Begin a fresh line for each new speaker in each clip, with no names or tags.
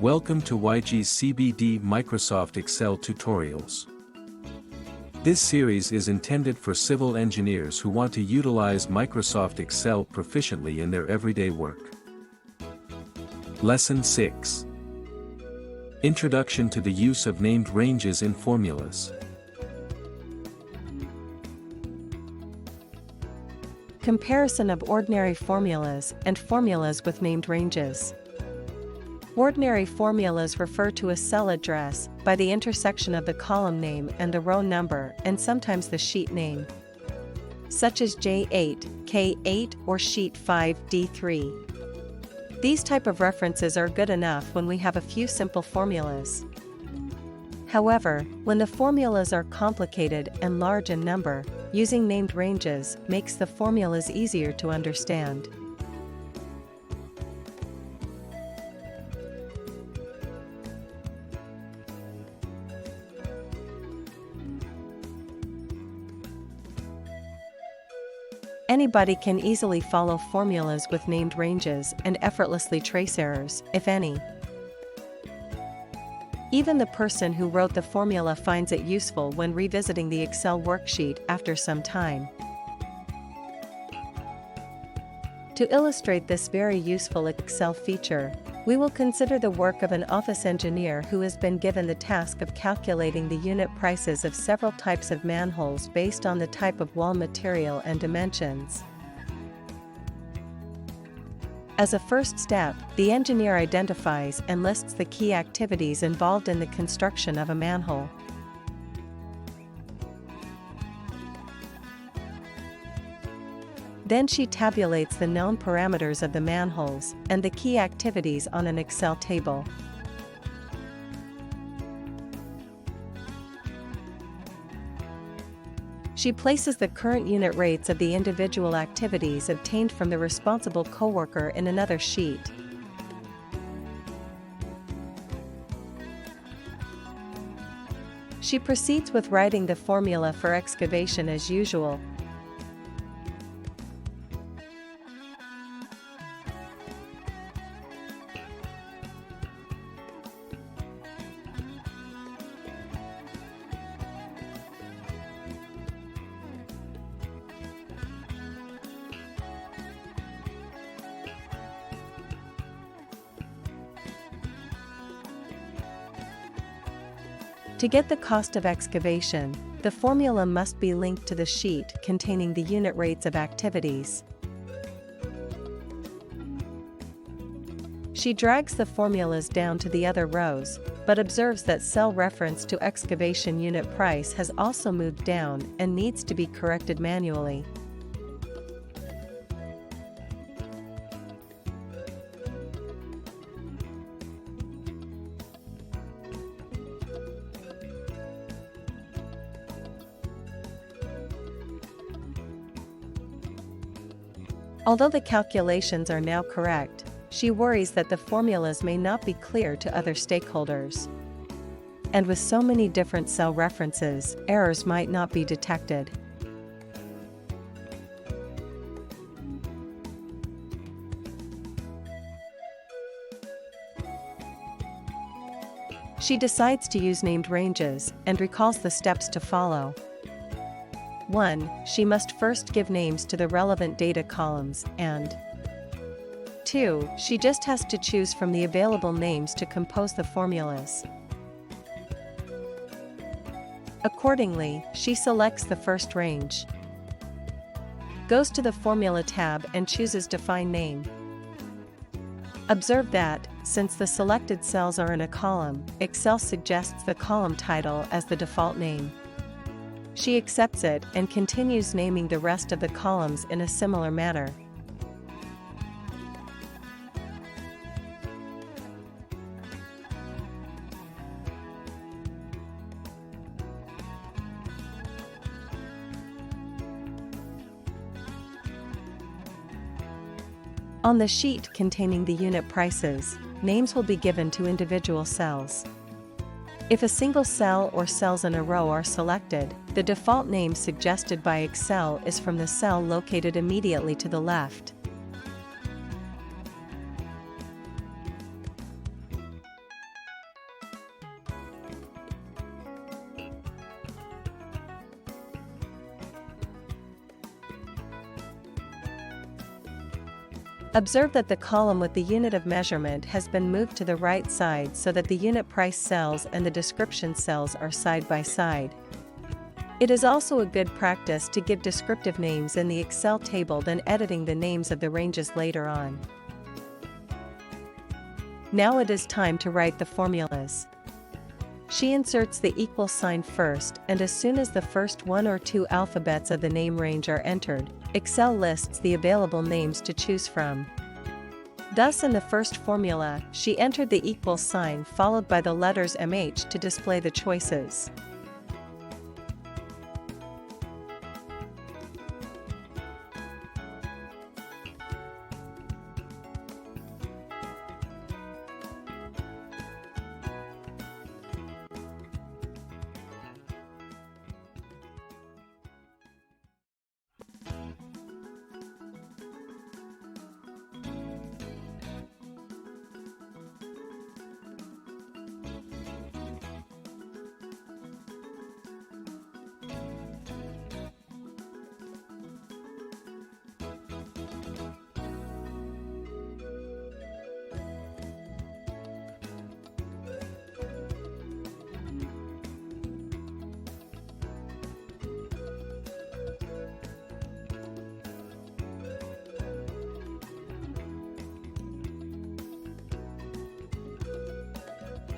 Welcome to YGs CBD Microsoft Excel tutorials. This series is intended for civil engineers who want to utilize Microsoft Excel proficiently in their everyday work. Lesson 6. Introduction to the use of named ranges in formulas.
Comparison of ordinary formulas and formulas with named ranges. Ordinary formulas refer to a cell address by the intersection of the column name and the row number and sometimes the sheet name, such as J8, K8 or Sheet 5, D3. These type of references are good enough when we have a few simple formulas. However, when the formulas are complicated and large in number, using named ranges makes the formulas easier to understand. Anybody can easily follow formulas with named ranges and effortlessly trace errors, if any. Even the person who wrote the formula finds it useful when revisiting the Excel worksheet after some time. To illustrate this very useful Excel feature, we will consider the work of an office engineer who has been given the task of calculating the unit prices of several types of manholes based on the type of wall material and dimensions. As a first step, the engineer identifies and lists the key activities involved in the construction of a manhole. Then she tabulates the known parameters of the manholes and the key activities on an Excel table. She places the current unit rates of the individual activities obtained from the responsible coworker in another sheet. She proceeds with writing the formula for excavation as usual. To get the cost of excavation, the formula must be linked to the sheet containing the unit rates of activities. She drags the formulas down to the other rows, but observes that cell reference to excavation unit price has also moved down and needs to be corrected manually. Although the calculations are now correct, she worries that the formulas may not be clear to other stakeholders. And with so many different cell references, errors might not be detected. She decides to use named ranges and recalls the steps to follow. 1. She must first give names to the relevant data columns, and 2. She just has to choose from the available names to compose the formulas. Accordingly, she selects the first range, goes to the Formula tab and chooses Define Name. Observe that, since the selected cells are in a column, Excel suggests the column title as the default name. She accepts it and continues naming the rest of the columns in a similar manner. On the sheet containing the unit prices, names will be given to individual cells. If a single cell or cells in a row are selected, the default name suggested by Excel is from the cell located immediately to the left. Observe that the column with the unit of measurement has been moved to the right side so that the unit price cells and the description cells are side by side. It is also a good practice to give descriptive names in the Excel table, then editing the names of the ranges later on. Now it is time to write the formulas. She inserts the equal sign first, and as soon as the first one or two alphabets of the name range are entered, Excel lists the available names to choose from. Thus in the first formula, she entered the equal sign followed by the letters MH to display the choices.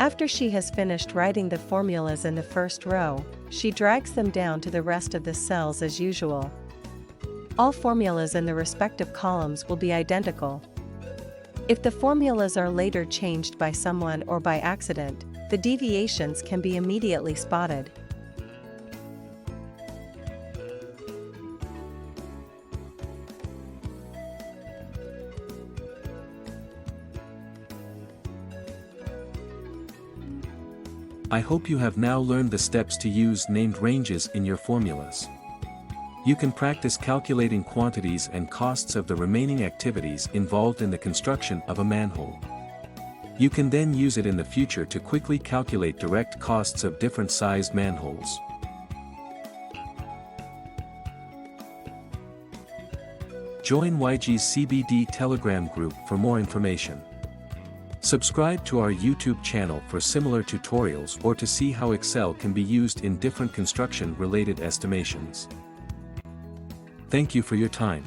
After she has finished writing the formulas in the first row, she drags them down to the rest of the cells as usual. All formulas in the respective columns will be identical. If the formulas are later changed by someone or by accident, the deviations can be immediately spotted.
I hope you have now learned the steps to use named ranges in your formulas. You can practice calculating quantities and costs of the remaining activities involved in the construction of a manhole. You can then use it in the future to quickly calculate direct costs of different sized manholes. Join YGs CBD Telegram group for more information. Subscribe to our YouTube channel for similar tutorials or to see how Excel can be used in different construction-related estimations. Thank you for your time.